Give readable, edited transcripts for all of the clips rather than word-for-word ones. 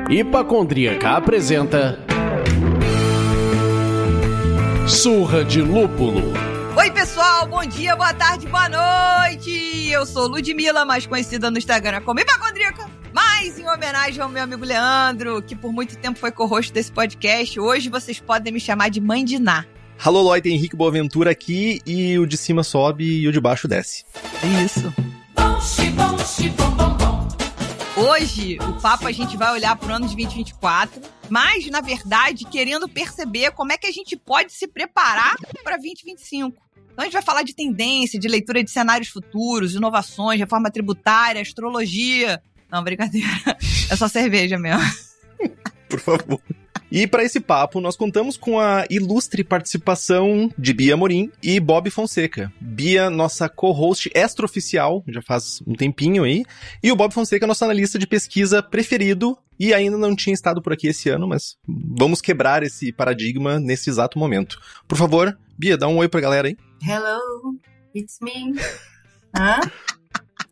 Hipacondríaca apresenta Surra de Lúpulo. Oi, pessoal, bom dia, boa tarde, boa noite. Eu sou Ludmilla, mais conhecida no Instagram como Hipacondríaca, mas em homenagem ao meu amigo Leandro, que por muito tempo foi co-host desse podcast, hoje vocês podem me chamar de Mãe de Ná. Alô, Lloyd, Henrique Boaventura aqui, e o de cima sobe e o de baixo desce. Isso. Hoje, o papo a gente vai olhar pro ano de 2024, mas, na verdade, querendo perceber como é que a gente pode se preparar para 2025. Então, a gente vai falar de tendência, de leitura de cenários futuros, inovações, reforma tributária, astrologia. Não, brincadeira. É só cerveja mesmo. Por favor. E para esse papo, nós contamos com a ilustre participação de Bia Amorim e Bob Fonseca. Bia, nossa co-host extraoficial, já faz um tempinho aí, e o Bob Fonseca, nosso analista de pesquisa preferido, e ainda não tinha estado por aqui esse ano, mas vamos quebrar esse paradigma nesse exato momento. Por favor, Bia, dá um oi pra galera aí. Hello, it's me.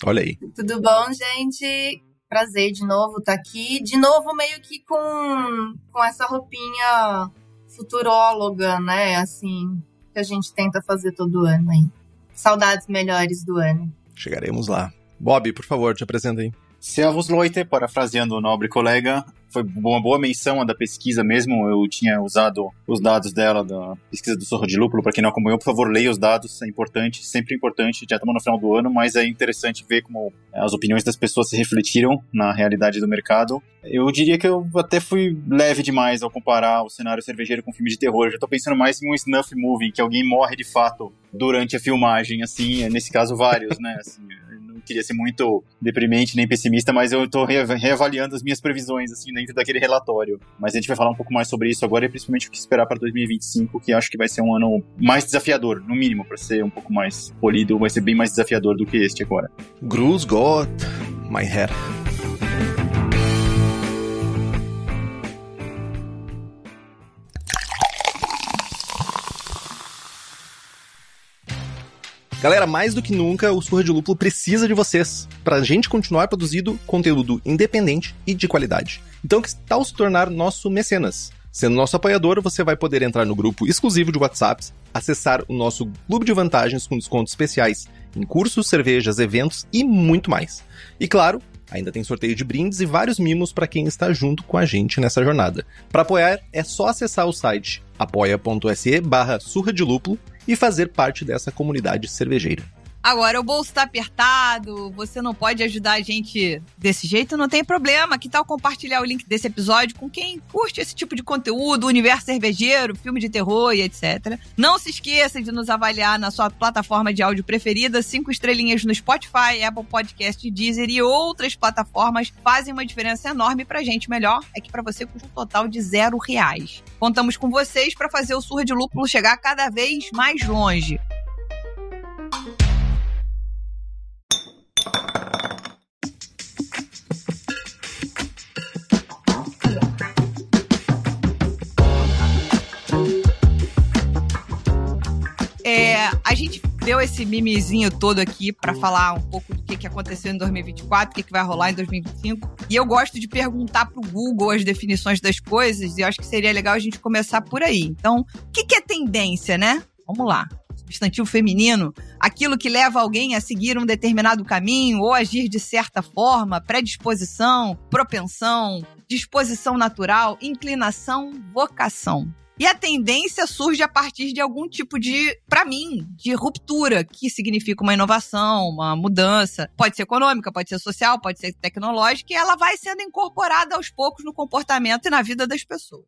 Olha aí. Tudo bom, gente? Prazer de novo estar aqui. De novo, meio que com essa roupinha futuróloga, né? Assim, que a gente tenta fazer todo ano aí. Saudades melhores do ano. Chegaremos lá. Bob, por favor, te apresenta aí. Servus Leute, parafraseando o nobre colega, foi uma boa menção a da pesquisa mesmo. Eu tinha usado os dados dela, da pesquisa do Surra de Lúpulo. Para quem não acompanhou, por favor, leia os dados, é importante, sempre importante. Já estamos no final do ano, mas é interessante ver como as opiniões das pessoas se refletiram na realidade do mercado. Eu diria que eu até fui leve demais ao comparar o cenário cervejeiro com filme de terror. Eu já estou pensando mais em um snuff movie, que alguém morre de fato durante a filmagem, assim, nesse caso vários, né, assim. Não queria ser muito deprimente nem pessimista, mas eu tô reavaliando as minhas previsões, assim, dentro daquele relatório. Mas a gente vai falar um pouco mais sobre isso agora e principalmente o que esperar para 2025, que acho que vai ser um ano mais desafiador, no mínimo, para ser um pouco mais polido, vai ser bem mais desafiador do que este agora. Grüß Gott, mein Herr. Galera, mais do que nunca, o Surra de Lúpulo precisa de vocês pra gente continuar produzindo conteúdo independente e de qualidade. Então, que tal se tornar nosso mecenas? Sendo nosso apoiador, você vai poder entrar no grupo exclusivo de WhatsApp, acessar o nosso clube de vantagens com descontos especiais em cursos, cervejas, eventos e muito mais. E claro, ainda tem sorteio de brindes e vários mimos para quem está junto com a gente nessa jornada. Para apoiar, é só acessar o site apoia.se/surra de lúpulo e fazer parte dessa comunidade cervejeira. Agora, o bolso tá apertado, você não pode ajudar a gente desse jeito, não tem problema. Que tal compartilhar o link desse episódio com quem curte esse tipo de conteúdo, universo cervejeiro, filme de terror e etc. Não se esqueça de nos avaliar na sua plataforma de áudio preferida. 5 estrelinhas no Spotify, Apple Podcast, Deezer e outras plataformas fazem uma diferença enorme pra gente. Melhor é que pra você custa um total de R$0. Contamos com vocês pra fazer o Surra de Lúpulo chegar cada vez mais longe. A gente deu esse mimezinho todo aqui pra falar um pouco do que aconteceu em 2024, o que vai rolar em 2025. E eu gosto de perguntar pro Google as definições das coisas, e eu acho que seria legal a gente começar por aí. Então, o que é tendência, né? Vamos lá. Substantivo feminino, aquilo que leva alguém a seguir um determinado caminho ou agir de certa forma, predisposição, propensão, disposição natural, inclinação, vocação. E a tendência surge a partir de algum tipo de, pra mim, de ruptura, que significa uma inovação, uma mudança. Pode ser econômica, pode ser social, pode ser tecnológica, e ela vai sendo incorporada aos poucos no comportamento e na vida das pessoas.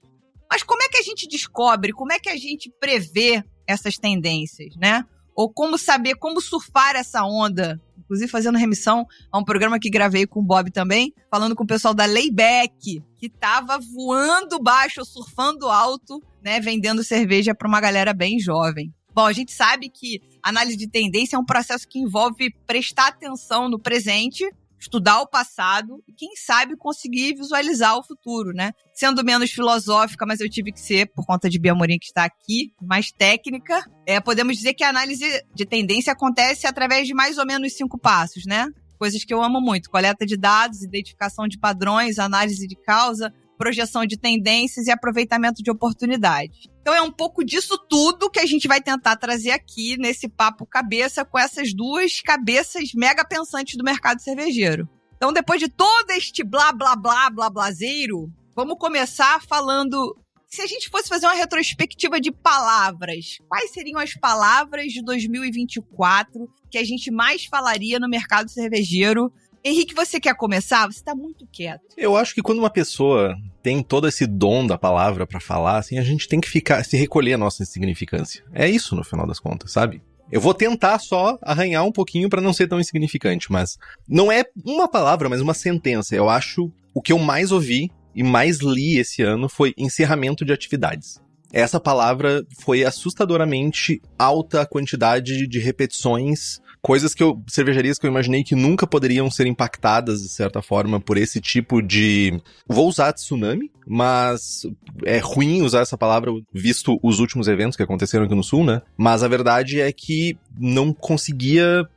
Mas como é que a gente descobre, como é que a gente prevê essas tendências, né? Ou como saber, como surfar essa onda? Inclusive fazendo remissão a um programa que gravei com o Bob também, falando com o pessoal da Layback, que tava voando baixo, surfando alto, né, vendendo cerveja para uma galera bem jovem. Bom, a gente sabe que análise de tendência é um processo que envolve prestar atenção no presente, estudar o passado e, quem sabe, conseguir visualizar o futuro, né? Sendo menos filosófica, mas eu tive que ser, por conta de Bia Amorim, que está aqui, mais técnica, podemos dizer que a análise de tendência acontece através de mais ou menos 5 passos, né? Coisas que eu amo muito: coleta de dados, identificação de padrões, análise de causa, projeção de tendências e aproveitamento de oportunidades. Então é um pouco disso tudo que a gente vai tentar trazer aqui nesse papo cabeça com essas duas cabeças mega pensantes do mercado cervejeiro. Então, depois de todo este blá, blá, blá, blá, blazeiro, vamos começar falando... Se a gente fosse fazer uma retrospectiva de palavras, quais seriam as palavras de 2024 que a gente mais falaria no mercado cervejeiro? Henrique, você quer começar? Você tá muito quieto. Eu acho que quando uma pessoa tem todo esse dom da palavra pra falar, assim, a gente tem que se recolher a nossa insignificância. É isso, no final das contas, sabe? Eu vou tentar só arranhar um pouquinho pra não ser tão insignificante, mas não é uma palavra, mas uma sentença. Eu acho o que eu mais ouvi e mais li esse ano foi encerramento de atividades. Essa palavra foi assustadoramente alta a quantidade de repetições, coisas cervejarias que eu imaginei que nunca poderiam ser impactadas, de certa forma, por esse tipo de... Vou usar tsunami, mas é ruim usar essa palavra visto os últimos eventos que aconteceram aqui no Sul, né? Mas a verdade é que não conseguia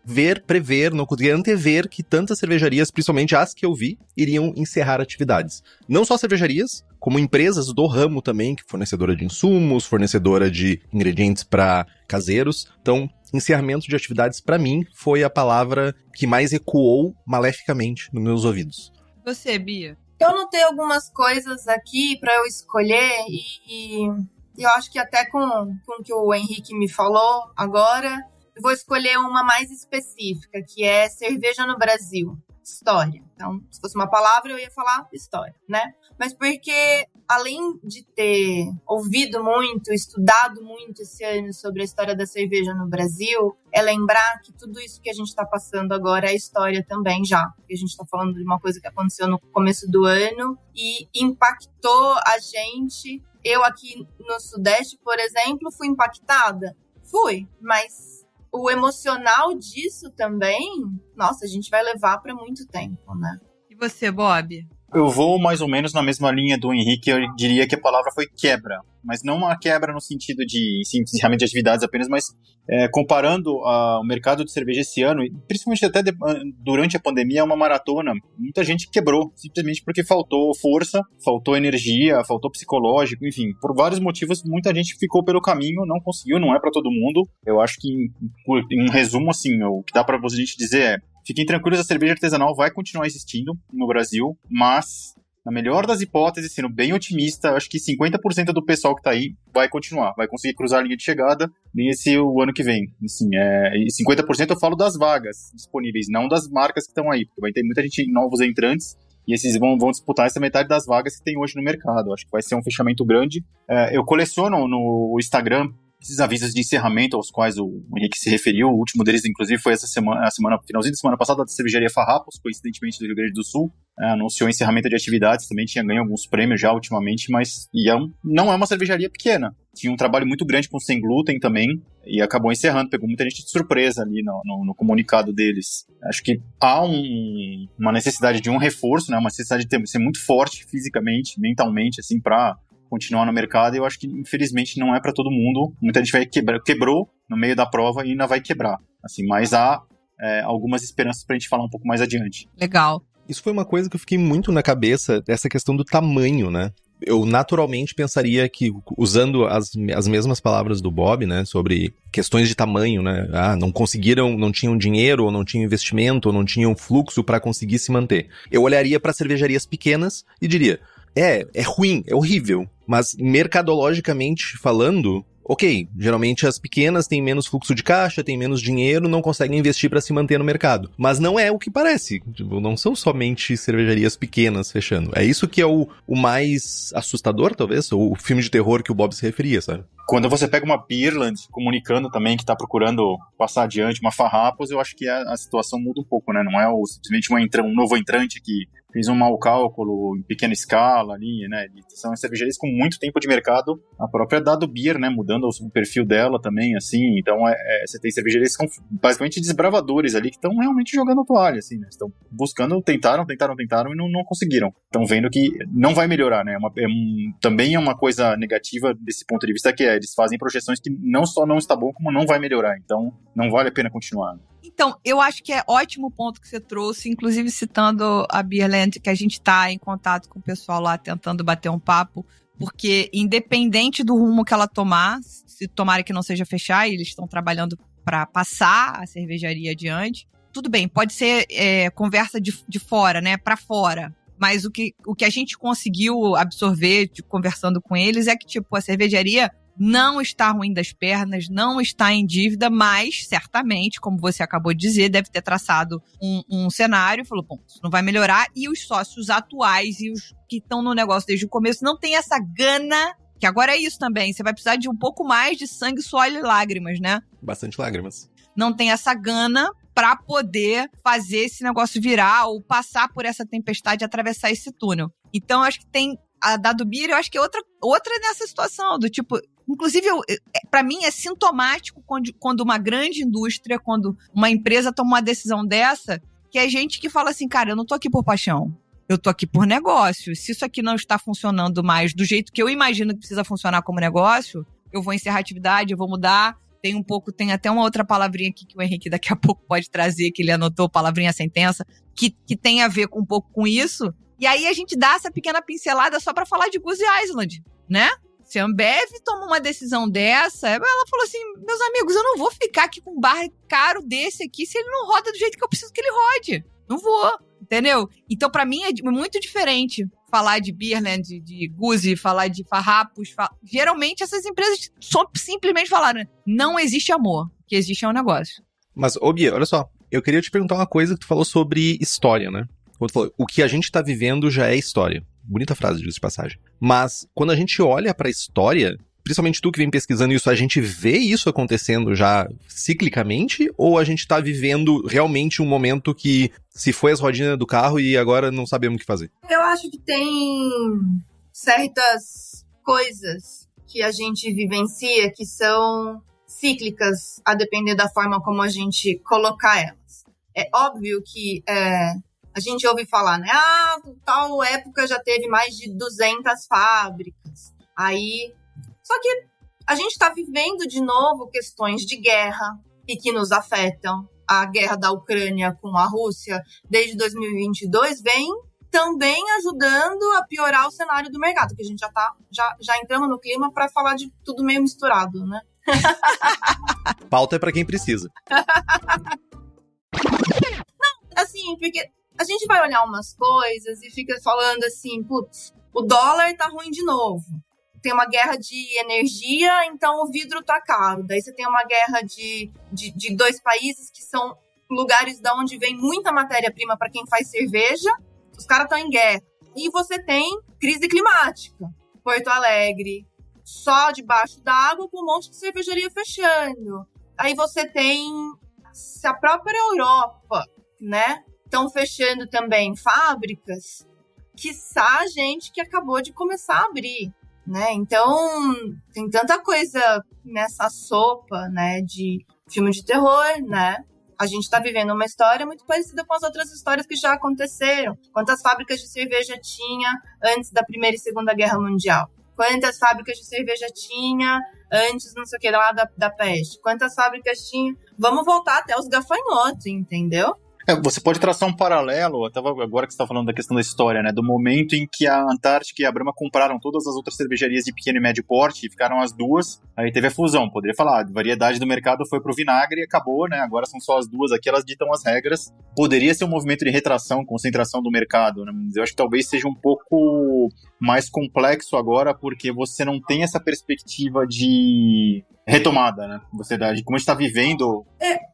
prever, não conseguia antever que tantas cervejarias, principalmente as que eu vi, iriam encerrar atividades. Não só cervejarias, como empresas do ramo também, que fornecedora de insumos, fornecedora de ingredientes para caseiros. Então, encerramento de atividades, para mim, foi a palavra que mais ecoou maleficamente nos meus ouvidos. Você, Bia? Eu anotei algumas coisas aqui para eu escolher e eu acho que até com o que o Henrique me falou agora, eu vou escolher uma mais específica, que é cerveja no Brasil. História. Então, se fosse uma palavra, eu ia falar história, né? Mas porque, além de ter ouvido muito, estudado muito esse ano sobre a história da cerveja no Brasil, é lembrar que tudo isso que a gente está passando agora é história também já. Porque a gente está falando de uma coisa que aconteceu no começo do ano e impactou a gente. Eu aqui no Sudeste, por exemplo, fui impactada? Fui, mas... o emocional disso também, nossa, a gente vai levar para muito tempo, né? E você, Bob? Eu vou mais ou menos na mesma linha do Henrique, eu diria que a palavra foi quebra. Mas não uma quebra no sentido de encerramento de atividades apenas, mas comparando o mercado de cerveja esse ano, principalmente até durante a pandemia, é uma maratona. Muita gente quebrou, simplesmente porque faltou força, faltou energia, faltou psicológico, enfim. Por vários motivos, muita gente ficou pelo caminho, não conseguiu, não é para todo mundo. Eu acho que, em resumo, assim, o que dá pra gente dizer é: fiquem tranquilos, a cerveja artesanal vai continuar existindo no Brasil, mas, na melhor das hipóteses, sendo bem otimista, acho que 50% do pessoal que tá aí vai continuar, vai conseguir cruzar a linha de chegada o ano que vem. Assim, 50% eu falo das vagas disponíveis, não das marcas que estão aí, porque vai ter muita gente, novos entrantes, e esses vão disputar essa metade das vagas que tem hoje no mercado. Acho que vai ser um fechamento grande. Eu coleciono no Instagram esses avisos de encerramento aos quais o Henrique se referiu. O último deles, inclusive, foi finalzinho da semana passada, da cervejaria Farrapos, coincidentemente do Rio Grande do Sul. Anunciou encerramento de atividades, também tinha ganho alguns prêmios já ultimamente, mas não é uma cervejaria pequena. Tinha um trabalho muito grande com sem glúten também, e acabou encerrando, pegou muita gente de surpresa ali no comunicado deles. Acho que há uma necessidade de um reforço, né, uma necessidade de ser muito forte fisicamente, mentalmente, assim, para continuar no mercado, e eu acho que, infelizmente, não é para todo mundo. Muita gente quebrou no meio da prova e ainda vai quebrar. Assim, mas há algumas esperanças pra gente falar um pouco mais adiante. Legal. Isso foi uma coisa que eu fiquei muito na cabeça, dessa questão do tamanho, né? Eu naturalmente pensaria que, usando as mesmas palavras do Bob, né, sobre questões de tamanho, né, não conseguiram, não tinham dinheiro, ou não tinham investimento, ou não tinham fluxo para conseguir se manter. Eu olharia para cervejarias pequenas e diria: é ruim, é horrível, mas mercadologicamente falando, ok, geralmente as pequenas têm menos fluxo de caixa, têm menos dinheiro, não conseguem investir para se manter no mercado. Mas não é o que parece. Tipo, não são somente cervejarias pequenas fechando. É isso que é o mais assustador, talvez, ou o filme de terror que o Bob se referia, sabe? Quando você pega uma Beerland comunicando também que tá procurando passar adiante, uma Farrapos, eu acho que a situação muda um pouco, né? Não é simplesmente um novo entrante que fiz um mau cálculo em pequena escala ali, né? São cervejarias com muito tempo de mercado, a própria Dado Beer, né? Mudando o perfil dela também, assim. Então, você tem cervejarias que são basicamente desbravadores ali, que estão realmente jogando a toalha, assim, né? Estão buscando, tentaram e não conseguiram. Estão vendo que não vai melhorar, né? Também é uma coisa negativa desse ponto de vista, que eles fazem projeções que não só não está bom, como não vai melhorar. Então, não vale a pena continuar. Então, eu acho que é ótimo o ponto que você trouxe, inclusive citando a Beerland, que a gente está em contato com o pessoal lá, tentando bater um papo, porque independente do rumo que ela tomar, se tomara que não seja fechar, e eles estão trabalhando para passar a cervejaria adiante, tudo bem, pode ser conversa de fora, né, para fora, mas o que a gente conseguiu absorver conversando com eles é que, tipo, a cervejaria não está ruim das pernas, não está em dívida, mas certamente, como você acabou de dizer, deve ter traçado um cenário, falou, bom, isso não vai melhorar, e os sócios atuais e os que estão no negócio desde o começo não tem essa gana, que agora é isso também, você vai precisar de um pouco mais de sangue, suor e lágrimas, né? Bastante lágrimas. Não tem essa gana para poder fazer esse negócio virar ou passar por essa tempestade e atravessar esse túnel. Então, eu acho que tem a Dado Beer, eu acho que é outra nessa situação, do tipo... Inclusive, para mim, é sintomático quando uma grande indústria, quando uma empresa toma uma decisão dessa, que é gente que fala assim, cara, eu não tô aqui por paixão, eu tô aqui por negócio. Se isso aqui não está funcionando mais do jeito que eu imagino que precisa funcionar como negócio, eu vou encerrar a atividade, eu vou mudar. Tem até uma outra palavrinha aqui que o Henrique daqui a pouco pode trazer, que ele anotou, palavrinha sentença, que tem a ver um pouco com isso. E aí a gente dá essa pequena pincelada só para falar de Goose Island, né? Se a Ambev toma uma decisão dessa, ela falou assim, meus amigos, eu não vou ficar aqui com um bar caro desse aqui se ele não roda do jeito que eu preciso que ele rode. Não vou, entendeu? Então, pra mim, é muito diferente falar de Beerland, de Goose, falar de Farrapos. Geralmente, essas empresas só simplesmente falaram, não existe amor, o que existe é um negócio. Mas, ô Bia, olha só, eu queria te perguntar uma coisa que tu falou sobre história, né? Quando tu falou, o que a gente tá vivendo já é história. Bonita frase, disso de passagem. Mas, quando a gente olha pra história, principalmente tu que vem pesquisando isso, a gente vê isso acontecendo já ciclicamente? Ou a gente tá vivendo realmente um momento que se foi as rodinhas do carro e agora não sabemos o que fazer? Eu acho que tem certas coisas que a gente vivencia que são cíclicas, a depender da forma como a gente colocar elas. É óbvio que... a gente ouve falar, né? Tal época já teve mais de 200 fábricas. Aí... Só que a gente está vivendo de novo questões de guerra e que nos afetam. A guerra da Ucrânia com a Rússia, desde 2022, vem também ajudando a piorar o cenário do mercado, que a gente já entramos no clima para falar de tudo meio misturado, né? Pauta é para quem precisa. Não, assim, porque... A gente vai olhar umas coisas e fica falando assim, putz, o dólar tá ruim de novo. Tem uma guerra de energia, então o vidro tá caro. Daí você tem uma guerra de dois países que são lugares de onde vem muita matéria-prima para quem faz cerveja. Os caras estão em guerra. E você tem crise climática. Porto Alegre, só debaixo d'água com um monte de cervejaria fechando. Aí você tem a própria Europa, né? Estão fechando também fábricas, quiçá gente que acabou de começar a abrir, né? Então, tem tanta coisa nessa sopa, né, de filme de terror, né? A gente está vivendo uma história muito parecida com as outras histórias que já aconteceram. Quantas fábricas de cerveja tinha antes da Primeira e Segunda Guerra Mundial? Quantas fábricas de cerveja tinha antes, não sei o que, lá da peste? Quantas fábricas tinha? Vamos voltar até os gafanhotos, entendeu? Você pode traçar um paralelo, agora que você está falando da questão da história, né? Do momento em que a Antártica e a Brahma compraram todas as outras cervejarias de pequeno e médio porte e ficaram as duas, aí teve a fusão. Poderia falar, a variedade do mercado foi pro vinagre e acabou, né? Agora são só as duas aqui, elas ditam as regras. Poderia ser um movimento de retração, concentração do mercado, né? Mas eu acho que talvez seja um pouco mais complexo agora, porque você não tem essa perspectiva de retomada, né? Você dá, de como a gente tá vivendo.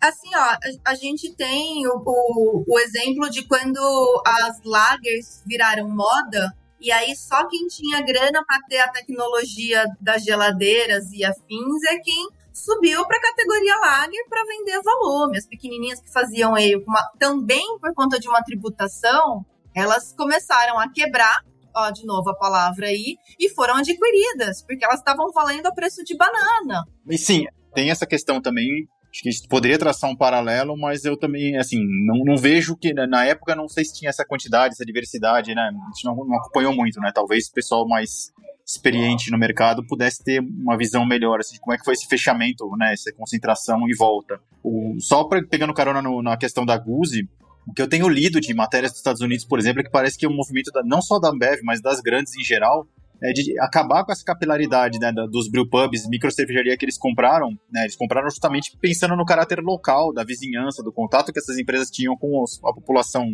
Assim, ó, a gente tem o exemplo de quando as lagers viraram moda, e aí só quem tinha grana para ter a tecnologia das geladeiras e afins é quem subiu para a categoria lager para vender volume. As pequenininhas que faziam ale, também por conta de uma tributação, elas começaram a quebrar, ó, de novo a palavra aí, e foram adquiridas, porque elas estavam valendo a preço de banana. E sim, tem essa questão também, acho que a gente poderia traçar um paralelo, mas eu também, assim, não vejo que, na época, não sei se tinha essa quantidade, essa diversidade, né, a gente não acompanhou muito, né, talvez o pessoal mais experiente no mercado pudesse ter uma visão melhor, assim, de como é que foi esse fechamento, né, essa concentração e volta. Só pegando carona na questão da Guzzi, o que eu tenho lido de matérias dos Estados Unidos, por exemplo, é que parece que o movimento não só da Ambev, mas das grandes em geral, é de acabar com essa capilaridade, né, dos brewpubs, microcervejaria que eles compraram, né, eles compraram justamente pensando no caráter local, da vizinhança, do contato que essas empresas tinham com a população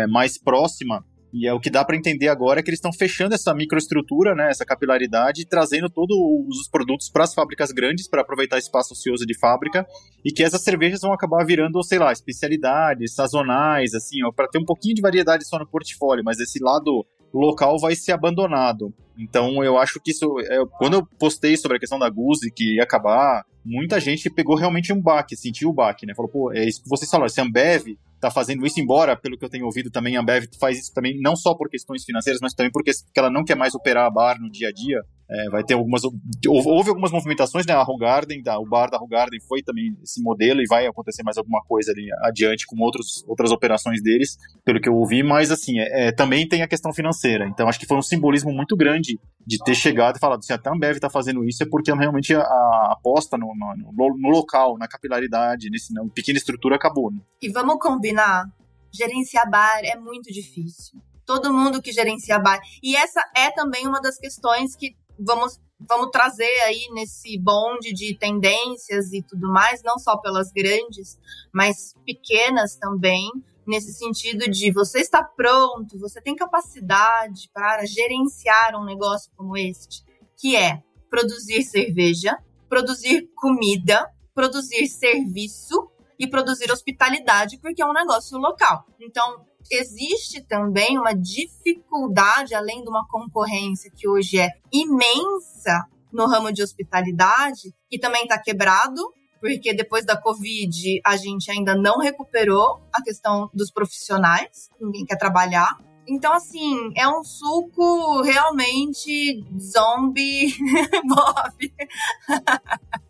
mais próxima. E é o que dá para entender agora é que eles estão fechando essa microestrutura, né, essa capilaridade, trazendo todos os produtos para as fábricas grandes, para aproveitar espaço ocioso de fábrica, e que essas cervejas vão acabar virando, sei lá, especialidades, sazonais, assim, para ter um pouquinho de variedade só no portfólio, mas esse lado local vai ser abandonado. Então eu acho que isso, quando eu postei sobre a questão da Guzzi, que ia acabar, muita gente pegou realmente um baque, sentiu o baque, né, falou, pô, é isso que vocês falaram, se a Ambev tá fazendo isso, embora, pelo que eu tenho ouvido também, a Ambev faz isso também, não só por questões financeiras, mas também porque ela não quer mais operar a bar no dia a dia. Vai ter houve algumas movimentações, né, a Hoegaarden, o bar da Hoegaarden foi também esse modelo, e vai acontecer mais alguma coisa ali adiante com outras operações deles, pelo que eu ouvi, mas assim, também tem a questão financeira, então acho que foi um simbolismo muito grande de ter chegado e falado, se a Ambev tá fazendo isso, é porque realmente a aposta no local, na capilaridade, na pequena estrutura acabou, né? E vamos combinar, gerenciar bar é muito difícil. Todo mundo que gerencia bar. E essa é também uma das questões que vamos trazer aí nesse bonde de tendências e tudo mais, não só pelas grandes, mas pequenas também, nesse sentido de você está pronto, você tem capacidade para gerenciar um negócio como este, que é produzir cerveja, produzir comida, produzir serviço e produzir hospitalidade, porque é um negócio local. Então, existe também uma dificuldade, além de uma concorrência que hoje é imensa no ramo de hospitalidade, que também está quebrado, porque depois da Covid a gente ainda não recuperou a questão dos profissionais, ninguém quer trabalhar. Então, assim, é um suco realmente zombie Bob.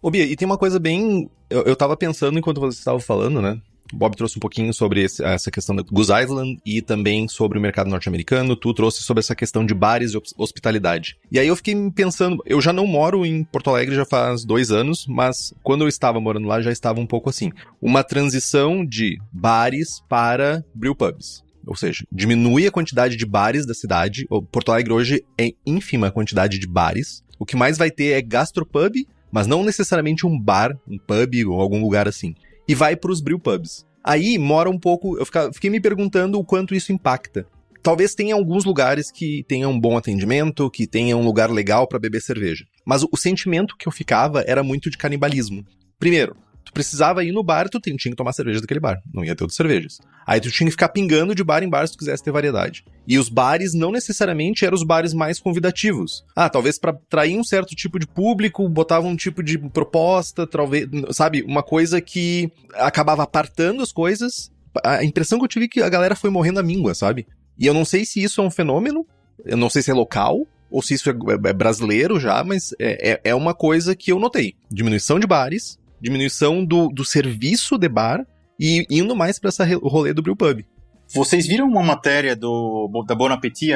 Ô, Bia, e tem uma coisa bem... Eu tava pensando enquanto você estava falando, né? O Bob trouxe um pouquinho sobre essa questão da Goose Island e também sobre o mercado norte-americano. Tu trouxe sobre essa questão de bares e hospitalidade. E aí eu fiquei pensando, eu já não moro em Porto Alegre já faz 2 anos, mas quando eu estava morando lá já estava um pouco assim. Uma transição de bares para brewpubs. Ou seja, diminui a quantidade de bares da cidade. Porto Alegre hoje é ínfima a quantidade de bares. O que mais vai ter é gastropub, mas não necessariamente um bar, um pub ou algum lugar assim. E vai para os brewpubs. Aí mora um pouco... Eu fiquei me perguntando o quanto isso impacta. Talvez tenha alguns lugares que tenham um bom atendimento, que tenha um lugar legal para beber cerveja. Mas o sentimento que eu ficava era muito de canibalismo. Primeiro, tu precisava ir no bar e tu tinha que tomar cerveja daquele bar. Não ia ter outras cervejas. Aí tu tinha que ficar pingando de bar em bar se tu quisesse ter variedade. E os bares não necessariamente eram os bares mais convidativos. Talvez pra atrair um certo tipo de público, botavam um tipo de proposta, talvez, sabe? Uma coisa que acabava apartando as coisas. A impressão que eu tive é que a galera foi morrendo à míngua, sabe? E eu não sei se isso é um fenômeno, eu não sei se é local, ou se isso é brasileiro já, mas é uma coisa que eu notei. Diminuição de bares, diminuição do serviço de bar e indo mais para o rolê do brewpub. Vocês viram uma matéria da Bon Appetit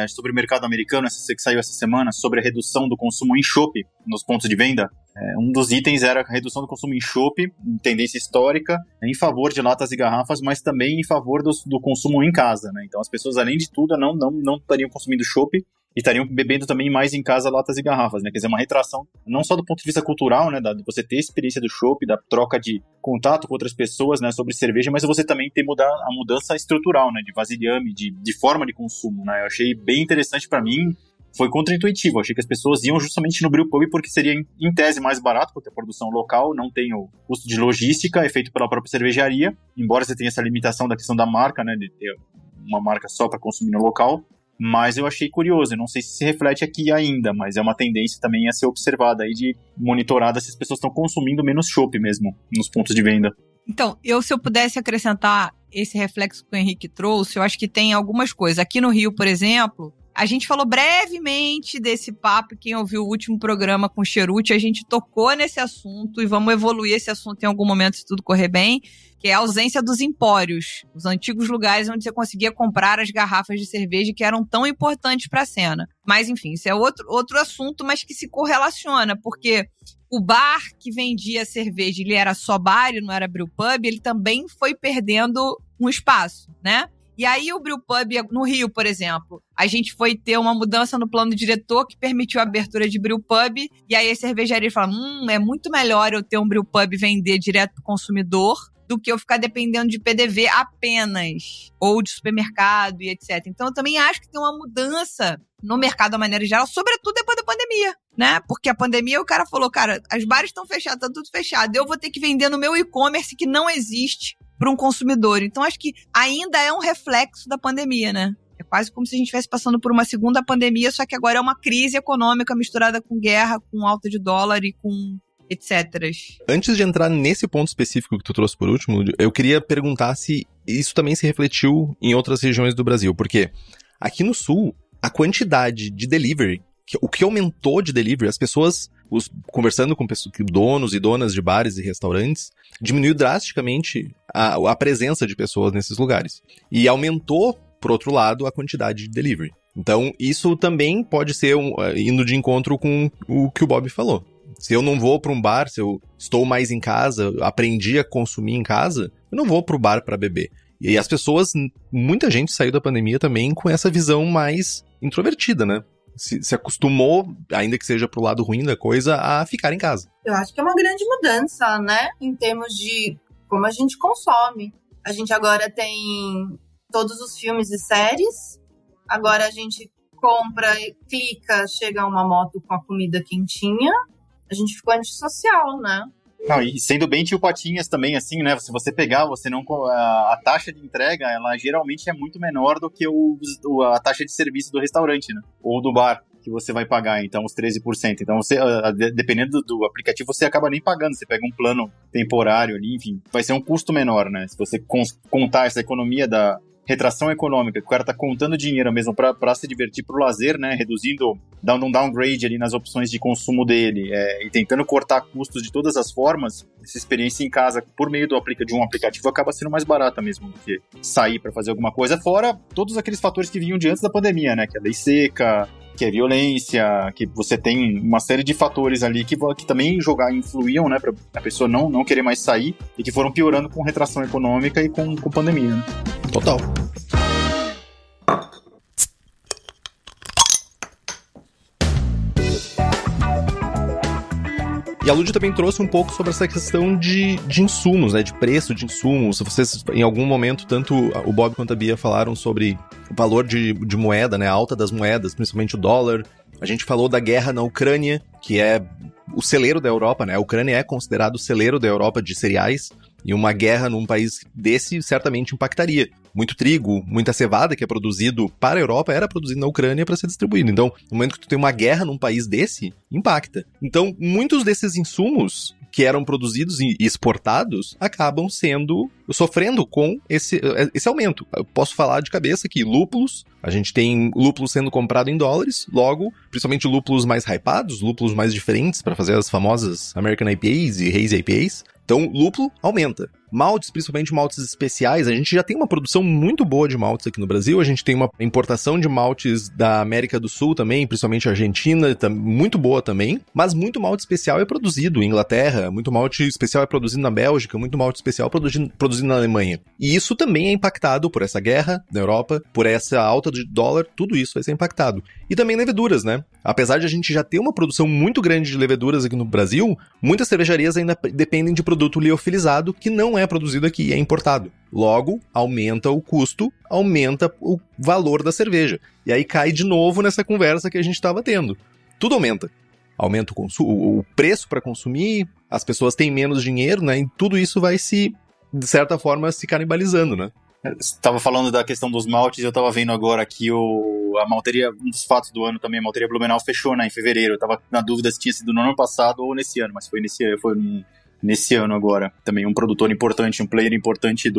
sobre o mercado americano, que saiu essa semana, sobre a redução do consumo em chopp nos pontos de venda? Um dos itens era a redução do consumo em chopp, em tendência histórica, em favor de latas e garrafas, mas também em favor do consumo em casa, né? Então as pessoas, além de tudo, não estariam consumindo chopp e estariam bebendo também mais em casa latas e garrafas, né? Quer dizer, uma retração, não só do ponto de vista cultural, né? De você ter a experiência do chopp, da troca de contato com outras pessoas, né? Sobre cerveja, mas você também ter a mudança estrutural, né? De vasilhame, de forma de consumo, né? Eu achei bem interessante para mim. Foi contraintuitivo, eu achei que as pessoas iam justamente no brewpub porque seria em tese mais barato, porque a produção local não tem o custo de logística, é feito pela própria cervejaria, embora você tenha essa limitação da questão da marca, né? De ter uma marca só para consumir no local. Mas eu achei curioso, eu não sei se reflete aqui ainda, mas é uma tendência também a ser observada aí, de monitorada se as pessoas estão consumindo menos chopp mesmo nos pontos de venda. Então, se eu pudesse acrescentar, esse reflexo que o Henrique trouxe, eu acho que tem algumas coisas. Aqui no Rio, por exemplo, a gente falou brevemente desse papo, quem ouviu o último programa com o Cheruti, a gente tocou nesse assunto e vamos evoluir esse assunto em algum momento se tudo correr bem, que é a ausência dos empórios, os antigos lugares onde você conseguia comprar as garrafas de cerveja que eram tão importantes para a cena. Mas, enfim, isso é outro assunto, mas que se correlaciona, porque o bar que vendia cerveja, ele era só bar, ele não era brewpub, ele também foi perdendo um espaço, né? E aí o brewpub, no Rio, por exemplo, a gente foi ter uma mudança no plano diretor que permitiu a abertura de brewpub, e aí as cervejarias falam, é muito melhor eu ter um brewpub e vender direto pro consumidor do que eu ficar dependendo de PDV apenas, ou de supermercado e etc. Então eu também acho que tem uma mudança no mercado de maneira geral, sobretudo depois da pandemia, né? Porque a pandemia, o cara falou, cara, as bares estão fechadas, tá tudo fechado, eu vou ter que vender no meu e-commerce que não existe para um consumidor. Então acho que ainda é um reflexo da pandemia, né? É quase como se a gente estivesse passando por uma segunda pandemia, só que agora é uma crise econômica misturada com guerra, com alta de dólar e com etc. Antes de entrar nesse ponto específico que tu trouxe por último, eu queria perguntar se isso também se refletiu em outras regiões do Brasil, porque aqui no Sul, a quantidade de delivery, o que aumentou de delivery, as pessoas, conversando com donos e donas de bares e restaurantes, diminuiu drasticamente a presença de pessoas nesses lugares. E aumentou, por outro lado, a quantidade de delivery. Então, isso também pode ser indo de encontro com o que o Bob falou. Se eu não vou para um bar, se eu estou mais em casa, aprendi a consumir em casa, eu não vou para o bar para beber. E as pessoas, muita gente saiu da pandemia também com essa visão mais introvertida, né? Se acostumou, ainda que seja pro lado ruim da coisa, a ficar em casa. Eu acho que é uma grande mudança, né? Em termos de como a gente consome. A gente agora tem todos os filmes e séries. Agora a gente compra, clica, chega uma moto com a comida quentinha. A gente ficou antissocial, né? Não, e sendo bem tio Patinhas também, assim, né? Se você pegar, a taxa de entrega, ela geralmente é muito menor do que a taxa de serviço do restaurante, né? Ou do bar que você vai pagar, então, os 13%. Então, dependendo do aplicativo, você acaba nem pagando. Você pega um plano temporário ali, enfim, vai ser um custo menor, né? Se você contar essa economia da retração econômica, que o cara tá contando dinheiro mesmo pra se divertir pro lazer, né, reduzindo, dando um downgrade ali nas opções de consumo dele, e tentando cortar custos de todas as formas, essa experiência em casa por meio de um aplicativo acaba sendo mais barata mesmo do que sair pra fazer alguma coisa, fora todos aqueles fatores que vinham de antes da pandemia, né, que é a lei seca, que é violência, que você tem uma série de fatores ali que também influíam, né, pra a pessoa não querer mais sair e que foram piorando com retração econômica e com pandemia, né? Total. E a Lud também trouxe um pouco sobre essa questão de insumos, né? De preço de insumos. Vocês, em algum momento, tanto o Bob quanto a Bia falaram sobre o valor de moeda, né? A alta das moedas, principalmente o dólar. A gente falou da guerra na Ucrânia, que é o celeiro da Europa, né? A Ucrânia é considerado o celeiro da Europa de cereais. E uma guerra num país desse certamente impactaria. Muito trigo, muita cevada que é produzido para a Europa era produzido na Ucrânia para ser distribuído. Então, no momento que tu tem uma guerra num país desse, impacta. Então, muitos desses insumos que eram produzidos e exportados acabam sofrendo com esse aumento. Eu posso falar de cabeça que lúpulos, a gente tem lúpulos sendo comprado em dólares, logo, principalmente lúpulos mais hypados, lúpulos mais diferentes para fazer as famosas American IPAs e Hazy IPAs. Então, lúpulo aumenta. Maltes, principalmente maltes especiais, a gente já tem uma produção muito boa de maltes aqui no Brasil, a gente tem uma importação de maltes da América do Sul também, principalmente a Argentina, muito boa também, mas muito malte especial é produzido em Inglaterra, muito malte especial é produzido na Bélgica, muito malte especial produzido na Alemanha. E isso também é impactado por essa guerra na Europa, por essa alta de dólar, tudo isso vai ser impactado. E também leveduras, né? Apesar de a gente já ter uma produção muito grande de leveduras aqui no Brasil, muitas cervejarias ainda dependem de produto liofilizado que não é produzido aqui, é importado. Logo, aumenta o custo, aumenta o valor da cerveja. E aí cai de novo nessa conversa que a gente estava tendo. Tudo aumenta. Aumenta o preço para consumir, as pessoas têm menos dinheiro, né? E tudo isso vai de certa forma, se canibalizando, né? Você estava falando da questão dos maltes, eu estava vendo agora que a malteria, um dos fatos do ano também, a malteria Blumenau fechou, né, em fevereiro. Eu estava na dúvida se tinha sido no ano passado ou nesse ano, mas foi nesse ano agora. Também um produtor importante, um player importante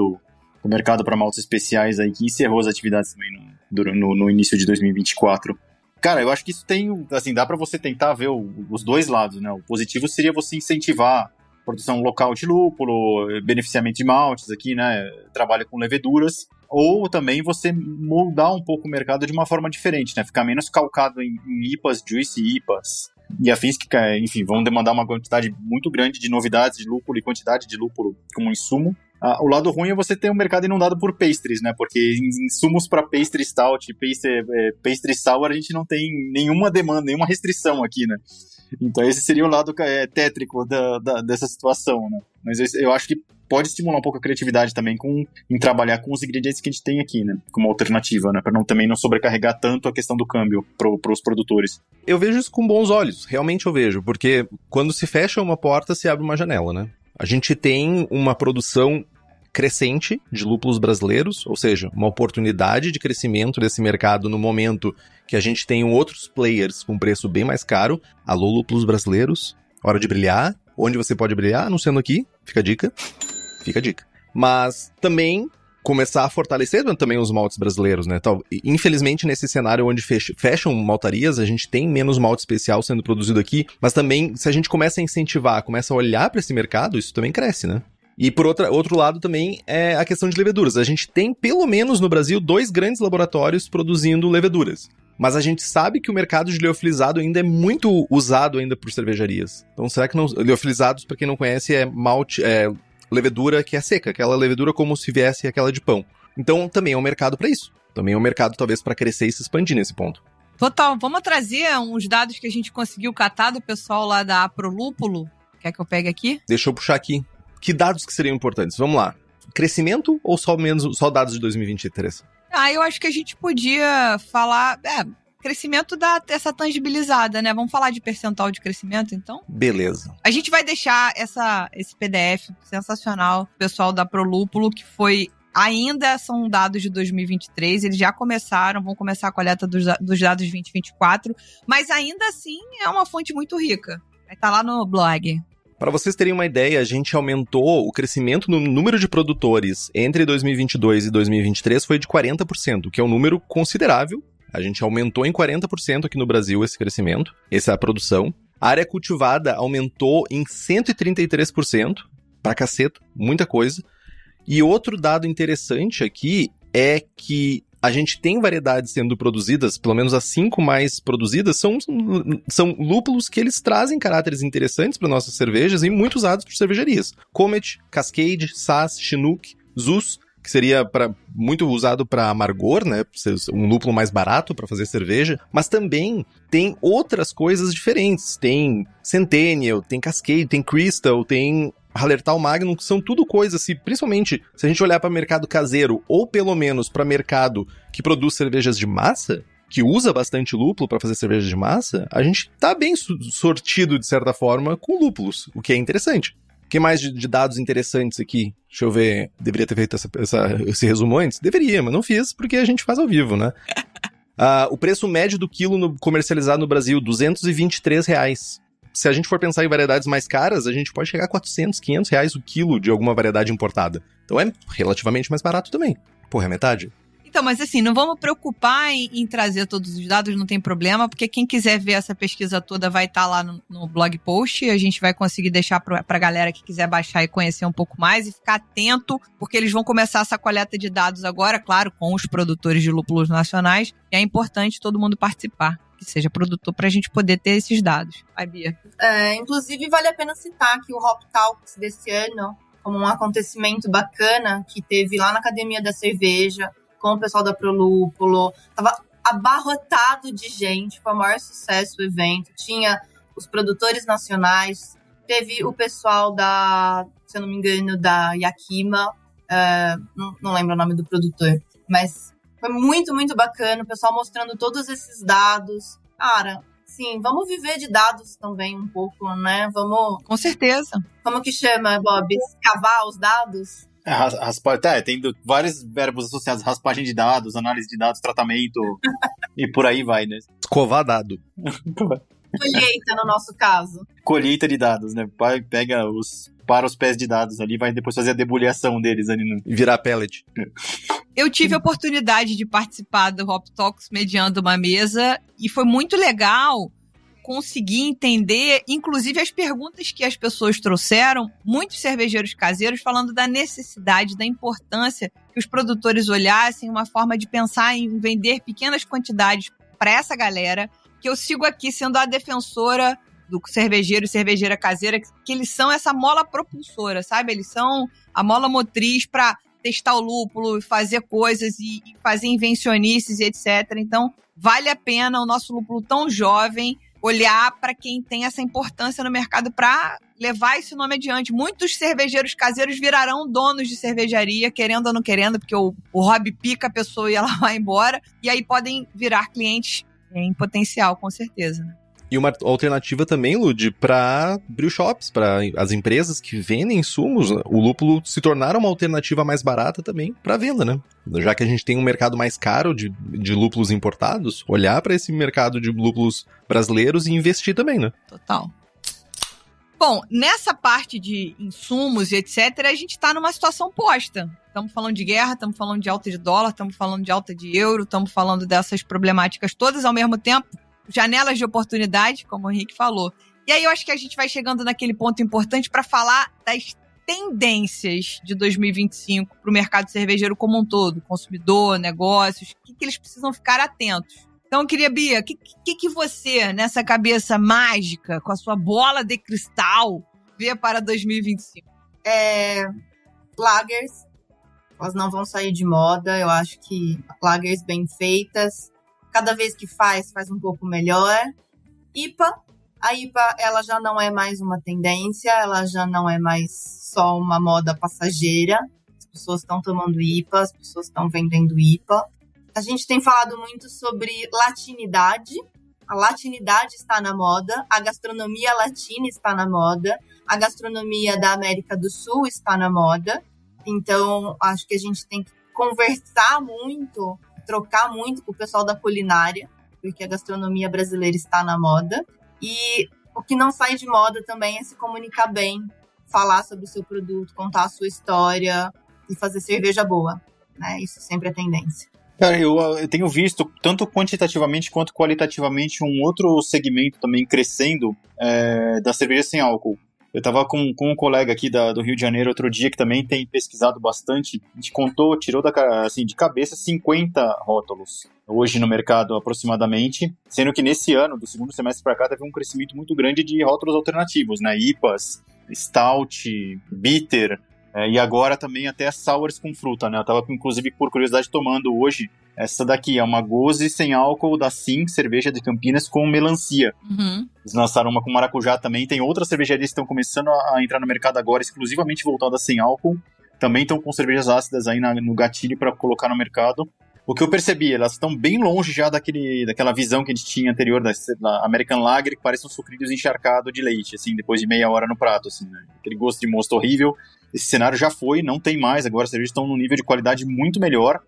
o mercado para maltes especiais aí, que encerrou as atividades também no início de 2024. Cara, eu acho que isso tem, assim, dá para você tentar ver os dois lados, né? O positivo seria você incentivar produção local de lúpulo, beneficiamento de maltes aqui, né? Trabalho com leveduras. Ou também você moldar um pouco o mercado de uma forma diferente, né? Ficar menos calcado em IPAs, Juicy IPAs e afins que, enfim, vão demandar uma quantidade muito grande de novidades de lúpulo e quantidade de lúpulo como insumo. O lado ruim é você ter um mercado inundado por pastries, né? Porque insumos para pastry stout, pastry sour, a gente não tem nenhuma demanda, nenhuma restrição aqui, né? Então esse seria o lado tétrico dessa situação, né? Mas eu acho que pode estimular um pouco a criatividade também em trabalhar com os ingredientes que a gente tem aqui, né? Como alternativa, né? Para também não sobrecarregar tanto a questão do câmbio para os produtores. Eu vejo isso com bons olhos, realmente eu vejo, porque quando se fecha uma porta, se abre uma janela, né? A gente tem uma produção crescente de lúpulos brasileiros, ou seja, uma oportunidade de crescimento desse mercado no momento que a gente tem outros players com preço bem mais caro. Alô, lúpulos brasileiros, hora de brilhar. Onde você pode brilhar? Anunciando aqui, fica a dica. Fica a dica. Mas também começar a fortalecer também os maltes brasileiros, né? Infelizmente, nesse cenário onde fecham maltarias, a gente tem menos malte especial sendo produzido aqui, mas também, se a gente começa a incentivar, começa a olhar para esse mercado, isso também cresce, né? E por outro lado também é a questão de leveduras. A gente tem, pelo menos no Brasil, 2 grandes laboratórios produzindo leveduras. Mas a gente sabe que o mercado de liofilizado ainda é muito usado ainda por cervejarias. Então, será que não... Liofilizados, para quem não conhece, é levedura que é seca, aquela levedura como se viesse aquela de pão. Então, também é um mercado para isso. Também é um mercado, talvez, para crescer e se expandir nesse ponto. Total. Vamos trazer uns dados que a gente conseguiu catar do pessoal lá da Aprolúpulo. Quer que eu pegue aqui? Deixa eu puxar aqui. Que dados que seriam importantes? Vamos lá. Crescimento ou só dados de 2023? Eu acho que a gente podia falar... crescimento dá essa tangibilizada, né? Vamos falar de percentual de crescimento, então? Beleza. A gente vai deixar esse PDF sensacional, pessoal da Prolúpulo, que foi... Ainda são dados de 2023, eles já vão começar a coleta dos dados de 2024, mas ainda assim é uma fonte muito rica. Vai estar lá no blog. Para vocês terem uma ideia, a gente aumentou o crescimento no número de produtores entre 2022 e 2023 foi de 40%, que é um número considerável. A gente aumentou em 40% aqui no Brasil esse crescimento, essa é a produção. A área cultivada aumentou em 133%, pra caceta, muita coisa. E outro dado interessante aqui é que a gente tem variedades sendo produzidas, pelo menos as 5 mais produzidas, são lúpulos que eles trazem caráteres interessantes para nossas cervejas e muito usados por cervejarias. Comet, Cascade, Saaz, Chinook, Zus, que seria muito usado para amargor, né? Um lúpulo mais barato para fazer cerveja, mas também tem outras coisas diferentes. Tem Centennial, tem Cascade, tem Crystal, tem Hallertau Magnum, que são tudo coisas, principalmente se a gente olhar para mercado caseiro, ou pelo menos para mercado que produz cervejas de massa, que usa bastante lúpulo para fazer cerveja de massa, a gente tá bem sortido, de certa forma, com lúpulos, o que é interessante. O que mais de dados interessantes aqui? Deixa eu ver, deveria ter feito esse resumo antes? Deveria, mas não fiz, porque a gente faz ao vivo, né? O preço médio do quilo comercializado no Brasil, R$223. Se a gente for pensar em variedades mais caras, a gente pode chegar a R$400, R$500 o quilo de alguma variedade importada. Então é relativamente mais barato também. Porra, é metade. Então, mas assim, não vamos preocupar em trazer todos os dados, não tem problema, porque quem quiser ver essa pesquisa toda vai estar lá no blog post, a gente vai conseguir deixar pra galera que quiser baixar e conhecer um pouco mais e ficar atento, porque eles vão começar essa coleta de dados agora, claro, com os produtores de lúpulos nacionais, e é importante todo mundo participar, que seja produtor, pra gente poder ter esses dados. Vai, Bia. Inclusive, vale a pena citar que o Hop Talks desse ano, como um acontecimento bacana que teve lá na Academia da Cerveja, com o pessoal da Prolúpulo, tava abarrotado de gente, foi o maior sucesso o evento, tinha os produtores nacionais, teve o pessoal se eu não me engano, da Yakima, não lembro o nome do produtor, mas foi muito, muito bacana, o pessoal mostrando todos esses dados. Cara, sim, vamos viver de dados também um pouco, né? Vamos... Com certeza. Como que chama, Bob? Escavar os dados? Tem vários verbos associados, raspagem de dados, análise de dados, tratamento, e por aí vai, né? Escovar dado. Colheita, no nosso caso. Colheita de dados, né? Pega para os pés de dados ali, vai depois fazer a debulhação deles ali. E virar pellet. Eu tive a oportunidade de participar do Hop Talks mediando uma mesa e foi muito legal conseguir entender, inclusive as perguntas que as pessoas trouxeram, muitos cervejeiros caseiros falando da necessidade, da importância que os produtores olhassem uma forma de pensar em vender pequenas quantidades para essa galera, que eu sigo aqui sendo a defensora do cervejeiro e cervejeira caseira, que eles são essa mola propulsora, sabe? Eles são a mola motriz para testar o lúpulo, fazer coisas e fazer invencionices e etc. Então, vale a pena o nosso lúpulo tão jovem olhar para quem tem essa importância no mercado para levar esse nome adiante. Muitos cervejeiros caseiros virarão donos de cervejaria, querendo ou não querendo, porque o hobby pica a pessoa e ela vai embora, e aí podem virar clientes em potencial, com certeza, né? E uma alternativa também, Lud, para brew shops, para as empresas que vendem insumos, o lúpulo se tornar uma alternativa mais barata também para venda, né? Já que a gente tem um mercado mais caro de lúpulos importados, olhar para esse mercado de lúpulos brasileiros e investir também, né? Total. Bom, nessa parte de insumos e etc., a gente está numa situação posta. Estamos falando de guerra, estamos falando de alta de dólar, estamos falando de alta de euro, estamos falando dessas problemáticas todas ao mesmo tempo. Janelas de oportunidade, como o Henrique falou. E aí eu acho que a gente vai chegando naquele ponto importante para falar das tendências de 2025 para o mercado cervejeiro como um todo, consumidor, negócios, o que eles precisam ficar atentos. Então eu queria, Bia, o que você, nessa cabeça mágica, com a sua bola de cristal, vê para 2025? Lagers, elas não vão sair de moda. Eu acho que lagers bem feitas, cada vez que faz um pouco melhor. A IPA, ela já não é mais uma tendência, ela já não é mais só uma moda passageira. As pessoas estão tomando IPA, as pessoas estão vendendo IPA. A gente tem falado muito sobre latinidade. A latinidade está na moda, a gastronomia latina está na moda, a gastronomia da América do Sul está na moda. Então, acho que a gente tem que conversar muito, trocar muito com o pessoal da culinária, porque a gastronomia brasileira está na moda. E o que não sai de moda também é se comunicar bem, falar sobre o seu produto, contar a sua história e fazer cerveja boa, né? Isso sempre é tendência. Cara, eu tenho visto, tanto quantitativamente quanto qualitativamente, um outro segmento também crescendo da cerveja sem álcool. Eu estava com um colega aqui do Rio de Janeiro outro dia que também tem pesquisado bastante. A gente tirou de cabeça 50 rótulos hoje no mercado aproximadamente, sendo que nesse ano, do segundo semestre para cá, teve um crescimento muito grande de rótulos alternativos, né? IPAs, Stout, Bitter, e agora também até Sours com fruta, né? Eu estava, inclusive, por curiosidade, tomando hoje essa daqui, é uma Gose sem álcool da Sim, cerveja de Campinas com melancia. Uhum. Eles lançaram uma com maracujá também. Tem outras cervejarias que estão começando a entrar no mercado agora, exclusivamente voltadas sem álcool. Também estão com cervejas ácidas aí no gatilho para colocar no mercado. O que eu percebi, elas estão bem longe já daquela visão que a gente tinha anterior da American Lager, que parece um sucrilhos encharcado de leite, assim, depois de meia hora no prato, assim, né? Aquele gosto de mosto horrível. Esse cenário já foi, não tem mais. Agora as cervejas estão num nível de qualidade muito melhor.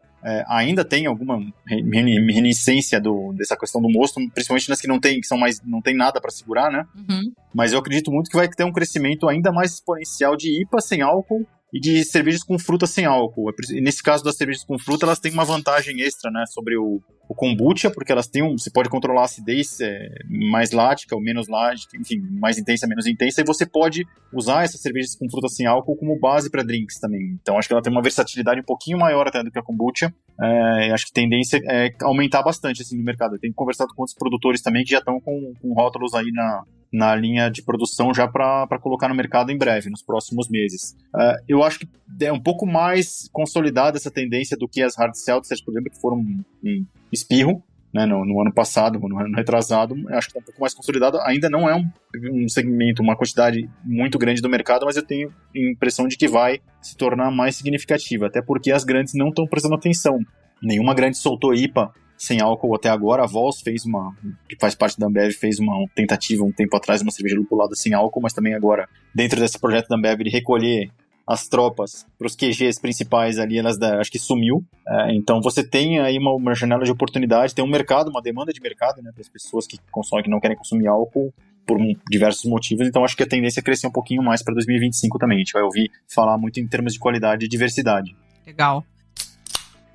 Ainda tem alguma reminiscência dessa questão do mosto, principalmente nas que não tem nada para segurar, né? Uhum. Mas eu acredito muito que vai ter um crescimento ainda mais exponencial de IPA sem álcool e de cervejas com fruta sem álcool. E nesse caso das cervejas com fruta, elas têm uma vantagem extra, né, sobre o kombucha, porque elas têm você pode controlar a acidez mais lática ou menos lática, enfim, mais intensa, menos intensa, e você pode usar essas cervejas com fruta sem álcool como base para drinks também. Então acho que ela tem uma versatilidade um pouquinho maior até do que a kombucha. Acho que a tendência é aumentar bastante assim, no mercado. Eu tenho conversado com outros produtores também que já estão com rótulos aí na linha de produção já para colocar no mercado em breve, nos próximos meses. Eu acho que é um pouco mais consolidada essa tendência do que as hard seltzers, por exemplo, que foram um espirro, né, no ano passado, no ano retrasado. Eu acho que está um pouco mais consolidado. Ainda não é um segmento, uma quantidade muito grande do mercado, mas eu tenho a impressão de que vai se tornar mais significativa, até porque as grandes não estão prestando atenção. Nenhuma grande soltou IPA sem álcool até agora. A Vols que faz parte da Ambev, fez uma tentativa um tempo atrás, uma cerveja lupulada sem álcool, mas também agora, dentro desse projeto da Ambev, de recolher as tropas para os QGs principais ali, acho que sumiu. Então você tem aí uma janela de oportunidade, tem um mercado, uma demanda de mercado, né, para as pessoas que consomem, que não querem consumir álcool por diversos motivos. Então acho que a tendência é crescer um pouquinho mais para 2025 também. A gente vai ouvir falar muito em termos de qualidade e diversidade. Legal.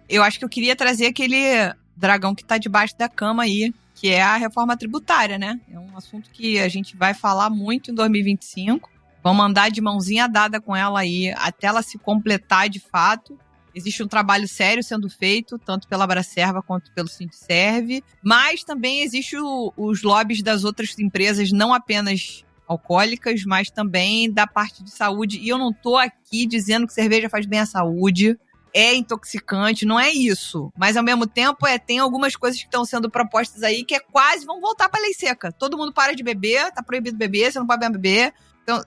Eu acho que eu queria trazer aquele dragão que tá debaixo da cama aí, que é a reforma tributária, né? É um assunto que a gente vai falar muito em 2025. Vamos andar de mãozinha dada com ela aí até ela se completar de fato. Existe um trabalho sério sendo feito, tanto pela Abracerva quanto pelo Sindserv, mas também existe os lobbies das outras empresas, não apenas alcoólicas, mas também da parte de saúde. E eu não tô aqui dizendo que cerveja faz bem à saúde, é intoxicante, não é isso. Mas, ao mesmo tempo, tem algumas coisas que estão sendo propostas aí que quase vão voltar pra lei seca. Todo mundo para de beber, tá proibido beber, você não pode beber. Então,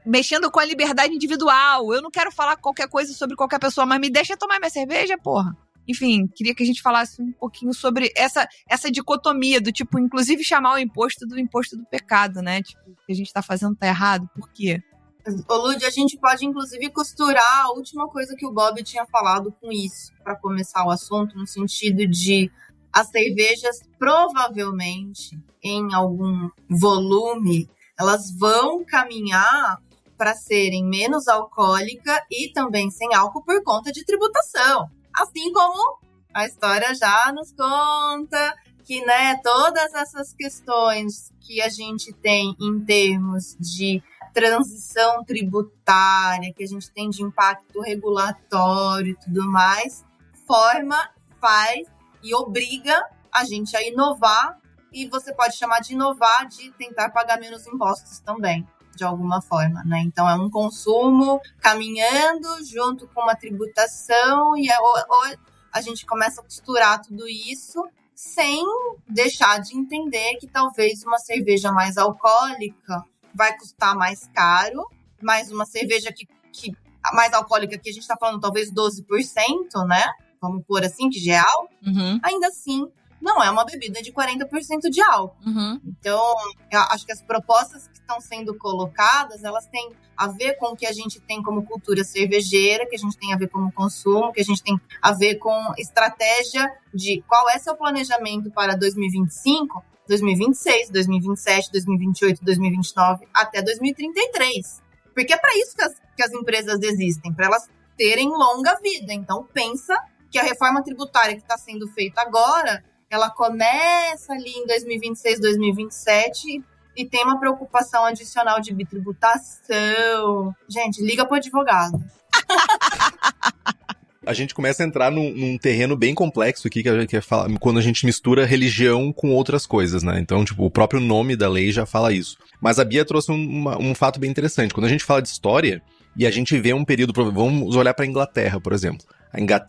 mexendo com a liberdade individual. Eu não quero falar qualquer coisa sobre qualquer pessoa, mas me deixa tomar minha cerveja, porra. Enfim, queria que a gente falasse um pouquinho sobre essa dicotomia do tipo, inclusive chamar o imposto do pecado, né? Tipo, o que a gente tá fazendo tá errado. Por quê? Ô, Lud, a gente pode, inclusive, costurar a última coisa que o Bob tinha falado com isso, para começar o assunto, no sentido de as cervejas, provavelmente, em algum volume, elas vão caminhar para serem menos alcoólicas e também sem álcool por conta de tributação. Assim como a história já nos conta que, né, todas essas questões que a gente tem em termos de transição tributária, que a gente tem de impacto regulatório e tudo mais, faz e obriga a gente a inovar, e você pode chamar de inovar de tentar pagar menos impostos também, de alguma forma, né? Então é um consumo caminhando junto com uma tributação, e a gente começa a costurar tudo isso sem deixar de entender que talvez uma cerveja mais alcoólica vai custar mais caro, mas uma cerveja que mais alcoólica, que a gente tá falando talvez 12%, né? Vamos pôr assim, que já é álcool. Ainda assim, não é uma bebida de 40% de álcool. Então, eu acho que as propostas que estão sendo colocadas, elas têm a ver com o que a gente tem como cultura cervejeira, que a gente tem a ver com o consumo, que a gente tem a ver com estratégia de qual é seu planejamento para 2025, 2026, 2027, 2028, 2029, até 2033. Porque é para isso que as empresas existem, para elas terem longa vida. Então, pensa que a reforma tributária que está sendo feita agora, ela começa ali em 2026, 2027 e tem uma preocupação adicional de bitributação. Gente, liga pro advogado. A gente começa a entrar num terreno bem complexo aqui, que é quando a gente mistura religião com outras coisas, né? Então, tipo, o próprio nome da lei já fala isso. Mas a Bia trouxe um fato bem interessante. Quando a gente fala de história, e a gente vê um período... Vamos olhar para a Inglaterra, por exemplo.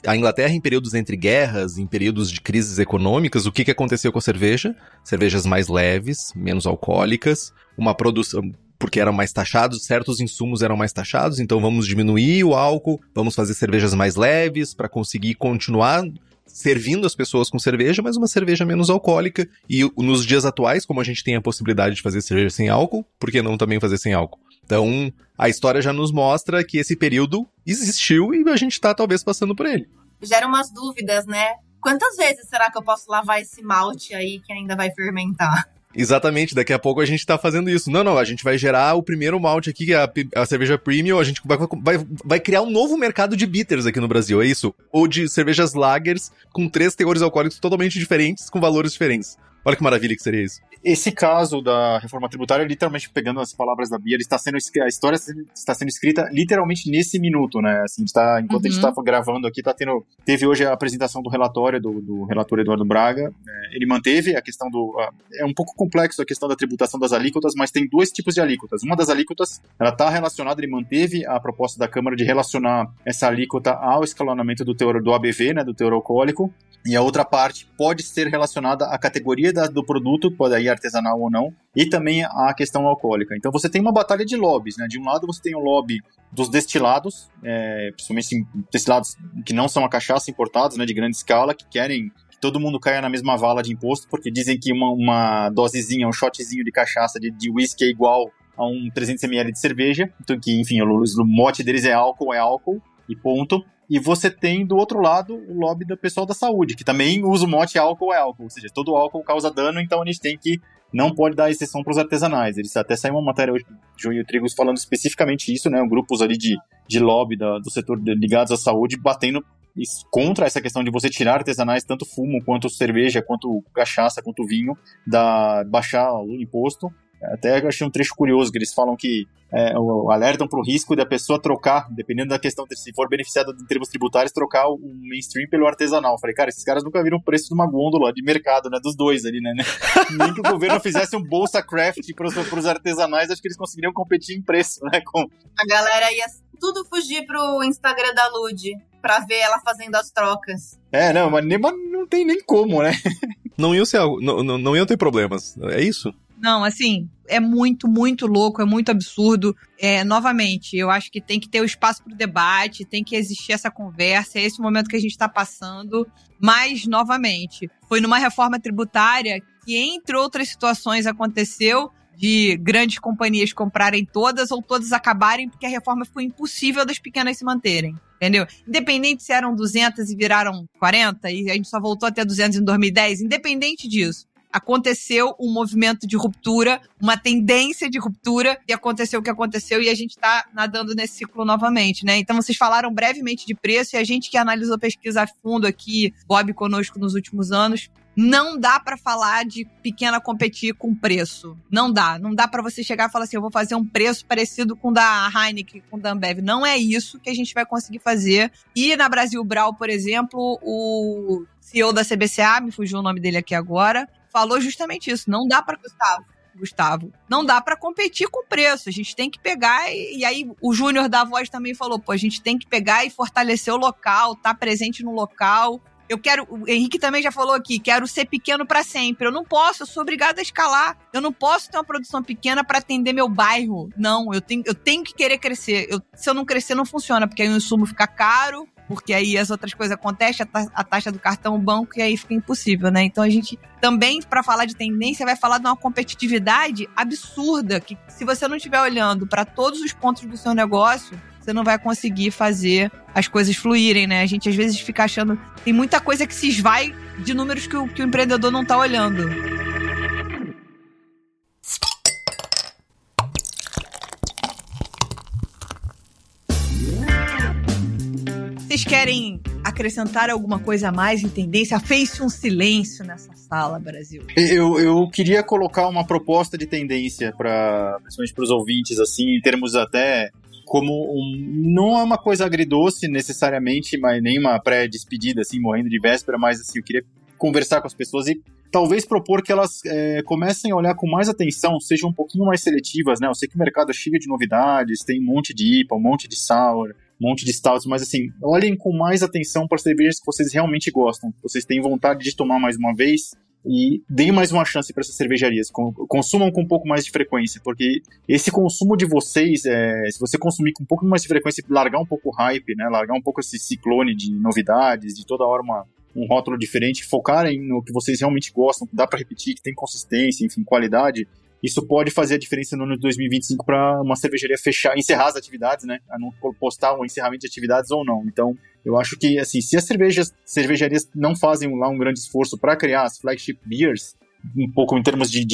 A Inglaterra, em períodos entre guerras, em períodos de crises econômicas, o que aconteceu com a cerveja? Cervejas mais leves, menos alcoólicas, uma produção... porque eram mais taxados, certos insumos eram mais taxados, então vamos diminuir o álcool, vamos fazer cervejas mais leves para conseguir continuar servindo as pessoas com cerveja, mas uma cerveja menos alcoólica. E nos dias atuais, como a gente tem a possibilidade de fazer cerveja sem álcool, por que não também fazer sem álcool? Então, a história já nos mostra que esse período existiu e a gente tá talvez passando por ele. Gera umas dúvidas, né? Quantas vezes será que eu posso lavar esse malte aí que ainda vai fermentar? Exatamente, daqui a pouco a gente tá fazendo isso. Não, a gente vai gerar o primeiro malte aqui, que é a cerveja premium, a gente vai criar um novo mercado de bitters aqui no Brasil, é isso? Ou de cervejas lagers com 3 teores alcoólicos totalmente diferentes, com valores diferentes. Olha que maravilha que seria isso. Esse caso da reforma tributária, literalmente pegando as palavras da Bia, a história está sendo escrita literalmente nesse minuto, né? Assim, enquanto a gente estava gravando aqui, teve hoje a apresentação do relatório do relator Eduardo Braga. Ele manteve a questão é um pouco complexo a questão da tributação das alíquotas, mas tem 2 tipos de alíquotas. Uma das alíquotas, ela está relacionada, ele manteve a proposta da Câmara de relacionar essa alíquota ao escalonamento do teor do ABV, né, do teor alcoólico. E a outra parte pode ser relacionada à categoria do produto, pode ir artesanal ou não, e também à questão alcoólica. Então você tem uma batalha de lobbies, né? De um lado você tem o lobby dos destilados, principalmente destilados que não são a cachaça importados, né, de grande escala, que querem que todo mundo caia na mesma vala de imposto, porque dizem que uma dosezinha, um shotzinho de cachaça, de whisky é igual a um 300ml de cerveja, então que, enfim, o mote deles é álcool e ponto. E você tem, do outro lado, o lobby do pessoal da saúde, que também usa o mote álcool, ou seja, todo álcool causa dano, então a gente tem que, não pode dar exceção para os artesanais. Eles até saiu uma matéria hoje do Joio e Trigos falando especificamente isso, né, grupos ali de lobby do setor ligados à saúde, batendo contra essa questão de você tirar artesanais, tanto fumo, quanto cerveja, quanto cachaça, quanto vinho, baixar o imposto. Até achei um trecho curioso, que eles falam que alertam para o risco da pessoa trocar, dependendo da questão, se for beneficiada em termos tributários, trocar o mainstream pelo artesanal. Falei, cara, esses caras nunca viram o preço de uma gôndola de mercado, né, dos dois ali, né? Nem que o governo fizesse um bolsa craft para os artesanais, acho que eles conseguiriam competir em preço, né? A galera ia tudo fugir pro Instagram da Lud, pra ver ela fazendo as trocas. Não, mas não tem nem como, né? Não iam ter problemas, é isso? Não, assim, é muito, muito louco, é muito absurdo. Novamente, eu acho que tem que ter o espaço para o debate, tem que existir essa conversa, é esse momento que a gente está passando. Mas, novamente, foi numa reforma tributária que, entre outras situações, aconteceu de grandes companhias comprarem todas ou todas acabarem porque a reforma foi impossível das pequenas se manterem. Entendeu? Independente se eram 200 e viraram 40, e a gente só voltou até 200 em 2010, independente disso. Aconteceu um movimento de ruptura, uma tendência de ruptura, e aconteceu o que aconteceu, e a gente está nadando nesse ciclo novamente, né? Então, vocês falaram brevemente de preço, e a gente que analisou pesquisa a fundo aqui, Bob conosco nos últimos anos, não dá para falar de pequena competir com preço. Não dá para você chegar e falar assim, eu vou fazer um preço parecido com o da Heineken, com o da Ambev. Não é isso que a gente vai conseguir fazer. E na Brasil Brau, por exemplo, o CEO da CBCA, me fugiu o nome dele aqui agora, falou justamente isso. Não dá para Gustavo, não dá para competir com preço. A gente tem que pegar, e aí o Júnior da Voz também falou, a gente tem que pegar e fortalecer o local, tá presente no local. O Henrique também já falou aqui, quero ser pequeno para sempre. Eu sou obrigada a escalar. Eu não posso ter uma produção pequena para atender meu bairro. Não, eu tenho que querer crescer. Se eu não crescer, não funciona, porque aí o insumo fica caro, porque aí as outras coisas acontecem, a taxa do cartão, o banco, e aí fica impossível, né? Então a gente também, para falar de tendência, vai falar de uma competitividade absurda, que se você não estiver olhando para todos os pontos do seu negócio, você não vai conseguir fazer as coisas fluírem, né? A gente às vezes fica achando... Tem muita coisa que se esvai de números que o empreendedor não tá olhando. Vocês querem acrescentar alguma coisa a mais em tendência? Fez-se um silêncio nessa sala, Brasil. Eu queria colocar uma proposta de tendência, principalmente para os ouvintes, assim, em termos até... não é uma coisa agridoce necessariamente, mas nem uma pré-despedida, assim, morrendo de véspera, mas assim, eu queria conversar com as pessoas e talvez propor que elas comecem a olhar com mais atenção, sejam um pouquinho mais seletivas, né? Eu sei que o mercado é cheio de novidades, tem um monte de IPA, um monte de sour, um monte de stouts, mas assim, olhem com mais atenção para as cervejas que vocês realmente gostam, que vocês têm vontade de tomar mais uma vez, e deem mais uma chance para essas cervejarias, consumam com um pouco mais de frequência, porque esse consumo de vocês, se você consumir com um pouco mais de frequência, largar um pouco o hype, né, largar um pouco esse ciclone de novidades, de toda hora um rótulo diferente, focarem no que vocês realmente gostam, que dá para repetir, que tem consistência, enfim, qualidade, isso pode fazer a diferença no ano de 2025 para uma cervejaria encerrar as atividades, né? A não postar um encerramento de atividades ou não. Então, eu acho que, assim, se as cervejarias não fazem lá um grande esforço para criar as flagship beers, um pouco em termos de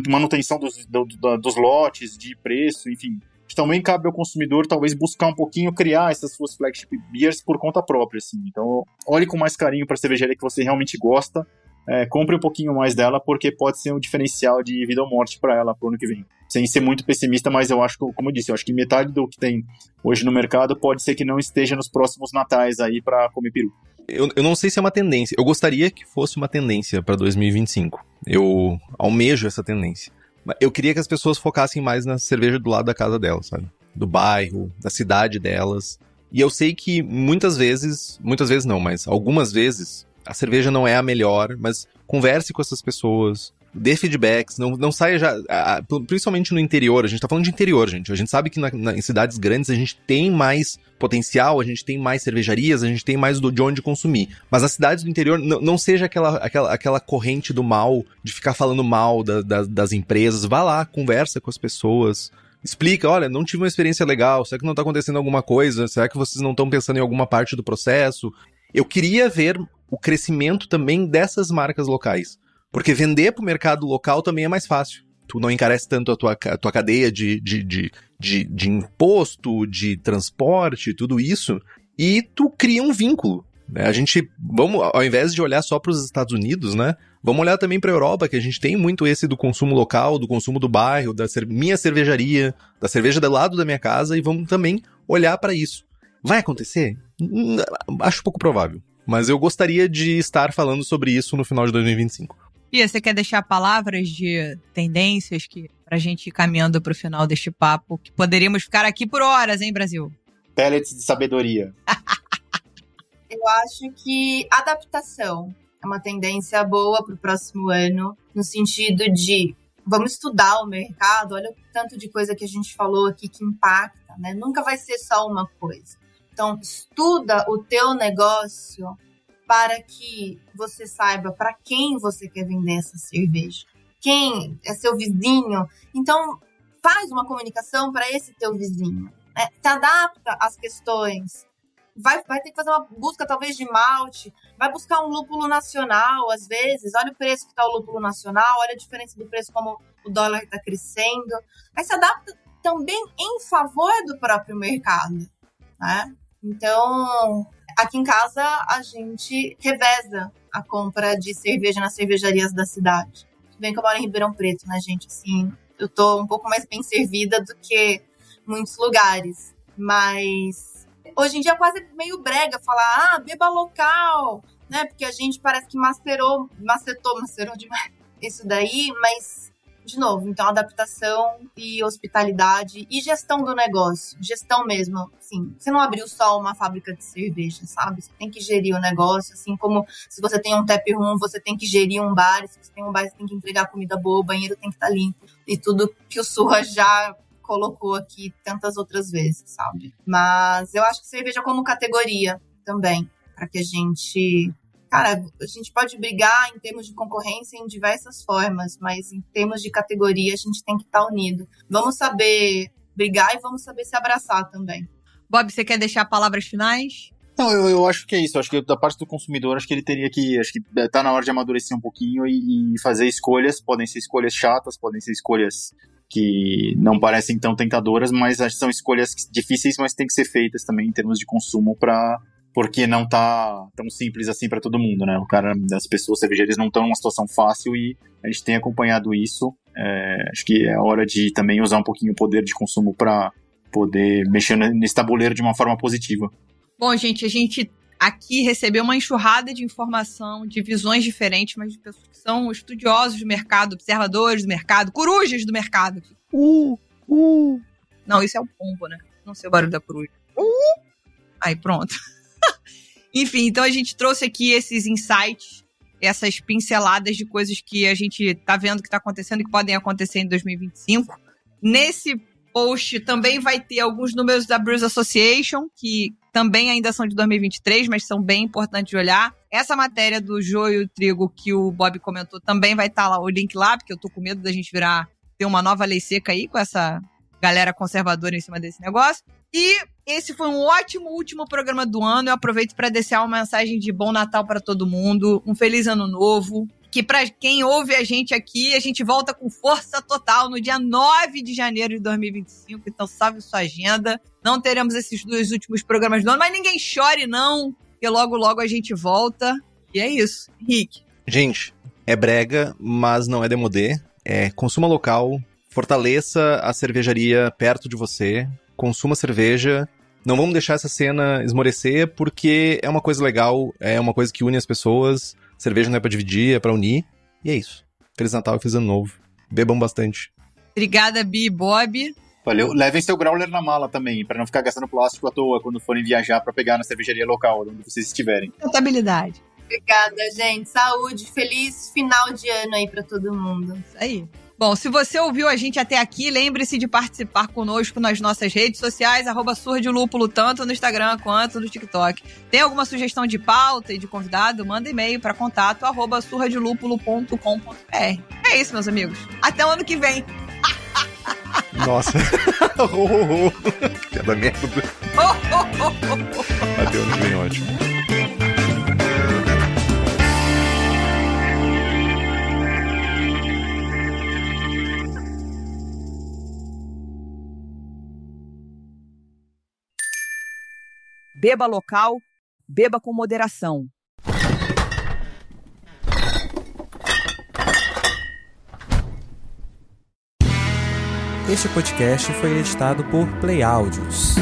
manutenção dos lotes, de preço, enfim, também cabe ao consumidor talvez buscar um pouquinho criar essas suas flagship beers por conta própria, assim. Então, olhe com mais carinho para a cervejaria que você realmente gosta, compre um pouquinho mais dela, porque pode ser um diferencial de vida ou morte para ela pro ano que vem. Sem ser muito pessimista, mas eu acho que, como eu disse, eu acho que metade do que tem hoje no mercado pode ser que não esteja nos próximos natais aí para comer peru. Eu não sei se é uma tendência. Eu gostaria que fosse uma tendência para 2025. Eu almejo essa tendência. Eu queria que as pessoas focassem mais na cerveja do lado da casa delas, sabe? Do bairro, da cidade delas. E eu sei que muitas vezes não, mas algumas vezes, a cerveja não é a melhor, mas converse com essas pessoas, dê feedbacks, não saia já, principalmente no interior, a gente tá falando de interior, gente, a gente sabe que em cidades grandes a gente tem mais potencial, a gente tem mais cervejarias, a gente tem mais de onde consumir, mas nas cidades do interior não seja aquela corrente do mal, de ficar falando mal das empresas, vá lá, conversa com as pessoas, explica, olha, não tive uma experiência legal, será que não tá acontecendo alguma coisa, será que vocês não estão pensando em alguma parte do processo? Eu queria ver o crescimento também dessas marcas locais. Porque vender pro mercado local também é mais fácil. Tu não encarece tanto a tua cadeia de imposto, de transporte, tudo isso. E tu cria um vínculo. Né? Ao invés de olhar só para os Estados Unidos, né? Vamos olhar também para a Europa, que a gente tem muito esse do consumo local, do consumo do bairro, da minha cervejaria, da cerveja do lado da minha casa, e vamos também olhar para isso. Vai acontecer? Acho pouco provável. Mas eu gostaria de estar falando sobre isso no final de 2025. Pia, você quer deixar palavras de tendências pra gente ir caminhando pro final deste papo, que poderíamos ficar aqui por horas, hein, Brasil? Pellets de sabedoria. Eu acho que adaptação é uma tendência boa pro próximo ano, no sentido de vamos estudar o mercado, olha o tanto de coisa que a gente falou aqui que impacta, né? Nunca vai ser só uma coisa. Então, estuda o teu negócio para que você saiba para quem você quer vender essa cerveja. Quem é seu vizinho. Então, faz uma comunicação para esse teu vizinho. Né? Se adapta às questões. Vai ter que fazer uma busca, talvez, de malte. Vai buscar um lúpulo nacional, às vezes. Olha o preço que está o lúpulo nacional. Olha a diferença do preço, como o dólar está crescendo. Mas se adapta também em favor do próprio mercado. Né? Então, aqui em casa, a gente reveza a compra de cerveja nas cervejarias da cidade. Tudo bem que eu moro em Ribeirão Preto, né, gente? Assim, eu tô um pouco mais bem servida do que muitos lugares. Mas, hoje em dia, é quase meio brega falar, beba local, né? Porque a gente parece que macerou demais isso daí, mas... De novo, então, adaptação e hospitalidade e gestão do negócio. Gestão mesmo, assim. Você não abriu só uma fábrica de cerveja, sabe? Você tem que gerir o negócio, assim como se você tem um tap room, você tem que gerir um bar. Se você tem um bar, você tem que entregar comida boa, o banheiro tem que estar limpo. E tudo que o Surra já colocou aqui tantas outras vezes, sabe? Mas eu acho que cerveja como categoria também, para que a gente... Cara, a gente pode brigar em termos de concorrência em diversas formas, mas em termos de categoria a gente tem que estar unido. Vamos saber brigar e vamos saber se abraçar também. Bob, você quer deixar palavras finais? Não, eu acho que é isso. Acho que da parte do consumidor, acho que ele teria que... Acho que tá na hora de amadurecer um pouquinho e fazer escolhas. Podem ser escolhas chatas, podem ser escolhas que não parecem tão tentadoras, mas acho que são escolhas difíceis, mas tem que ser feitas também em termos de consumo porque não tá tão simples assim para todo mundo, né? As pessoas cervejeiras não estão numa situação fácil e a gente tem acompanhado isso. Acho que é hora de também usar um pouquinho o poder de consumo para poder mexer nesse tabuleiro de uma forma positiva. Bom, gente, a gente aqui recebeu uma enxurrada de informação, de visões diferentes, mas de pessoas que são estudiosos do mercado, observadores do mercado, corujas do mercado. Não, isso é o pombo, né? Não sei o barulho da coruja. Aí, pronto. Enfim, então a gente trouxe aqui esses insights, essas pinceladas de coisas que a gente tá vendo que tá acontecendo e que podem acontecer em 2025. Nesse post também vai ter alguns números da Brewers Association, que também ainda são de 2023, mas são bem importantes de olhar. Essa matéria do joio e o trigo que o Bob comentou também vai estar lá, o link lá, porque eu tô com medo da gente ter uma nova lei seca aí com essa galera conservadora em cima desse negócio. E esse foi um ótimo último programa do ano. Eu aproveito para deixar uma mensagem de bom Natal para todo mundo, um feliz ano novo. Que para quem ouve a gente aqui, a gente volta com força total no dia 9 de janeiro de 2025. Então salve sua agenda. Não teremos esses 2 últimos programas do ano, mas ninguém chore não, porque logo logo a gente volta. E é isso. Henrique. Gente, é brega, mas não é demodê. Consuma local, fortaleça a cervejaria perto de você. Consuma cerveja, não vamos deixar essa cena esmorecer, porque é uma coisa legal, é uma coisa que une as pessoas, cerveja não é pra dividir, é pra unir, e é isso. Feliz Natal e Feliz Ano Novo. Bebam bastante. Obrigada, Bi e Bob. Valeu. Levem seu growler na mala também, pra não ficar gastando plástico à toa quando forem viajar pra pegar na cervejaria local, onde vocês estiverem. Contabilidade. Obrigada, gente. Saúde, feliz final de ano aí pra todo mundo. Isso aí. Bom, se você ouviu a gente até aqui, lembre-se de participar conosco nas nossas redes sociais, @surradilúpulo, tanto no Instagram quanto no TikTok. Tem alguma sugestão de pauta e de convidado? Manda e-mail para contato @surradilúpulo.com.br. É isso, meus amigos. Até o ano que vem. Nossa. Piada merda. Até o ano que vem, ótimo. Beba local, beba com moderação. Este podcast foi editado por Play Áudios.